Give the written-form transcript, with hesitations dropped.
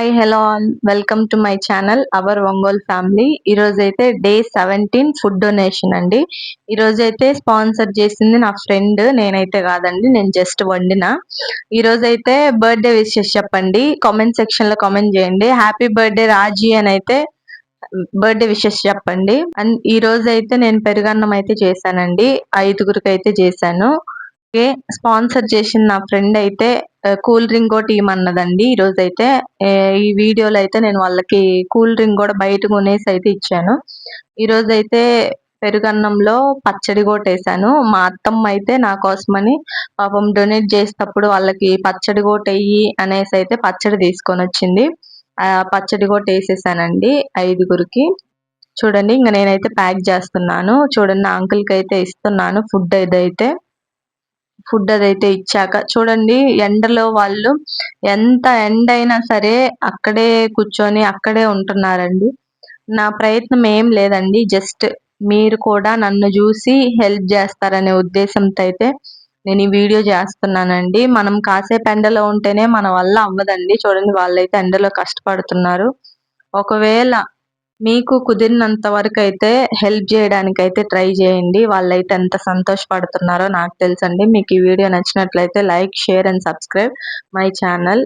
Hi hello all welcome to my channel our Ongole family. ఈరోజైతే day 17 food donation అండి. ఈరోజైతే sponsor చేసింది నా ఫ్రెండ్, నేనైతే కాదండి, నేను జస్ట్ వండిన. ఈరోజైతే బర్త్డే విషెస్ చెప్పండి, కామెంట్ సెక్షన్ లో కామెంట్ చేయండి. హ్యాపీ బర్త్డే రాజీ అని అయితే బర్త్డే విషెస్ చెప్పండి. అండ్ ఈ రోజు అయితే నేను పెరుగన్నం అయితే చేశానండి, 5గురికి అయితే చేశాను. స్పాన్సర్ చేసిన నా ఫ్రెండ్ అయితే కూల్ డ్రింక్ కూడా ఇవ్వమన్నదండి. ఈ రోజు అయితే ఈ వీడియోలో అయితే నేను వాళ్ళకి కూల్ డ్రింక్ కూడా బయట కొనేసి అయితే ఇచ్చాను. ఈ రోజు అయితే పెరుగన్నంలో పచ్చడి కూడా వేసాను. మా అత్తమ్మ అయితే నా కోసమని పాపం డొనేట్ చేసేటప్పుడు వాళ్ళకి పచ్చడి కూడా వెయ్యి అనేసి అయితే పచ్చడి తీసుకొని వచ్చింది. ఆ పచ్చడి కూడా వేసేసానండి 5గురికి. చూడండి, ఇంకా నేనైతే ప్యాక్ చేస్తున్నాను. చూడండి, అంకుల్ కి అయితే ఇస్తున్నాను ఫుడ్ అదైతే ఇచ్చాక. చూడండి, ఎండలో వాళ్ళు ఎంత ఎండ అయినా సరే అక్కడే కూర్చొని అక్కడే ఉంటున్నారండి. నా ప్రయత్నం ఏం లేదండి, జస్ట్ మీరు కూడా నన్ను చూసి హెల్ప్ చేస్తారనే ఉద్దేశంతో అయితే నేను ఈ వీడియో చేస్తున్నానండి. మనం కాసేపు ఎండలో ఉంటేనే మన వల్ల అవ్వదండి. చూడండి, వాళ్ళైతే ఎండలో కష్టపడుతున్నారు. ఒకవేళ మీకు కుదిరినంత వరకు అయితే హెల్ప్ చేయడానికి అయితే ట్రై చేయండి. వాళ్ళైతే ఎంత సంతోషపడుతున్నారో నాకు తెలుసండి. మీకు ఈ వీడియో నచ్చినట్లయితే like, share and subscribe my channel.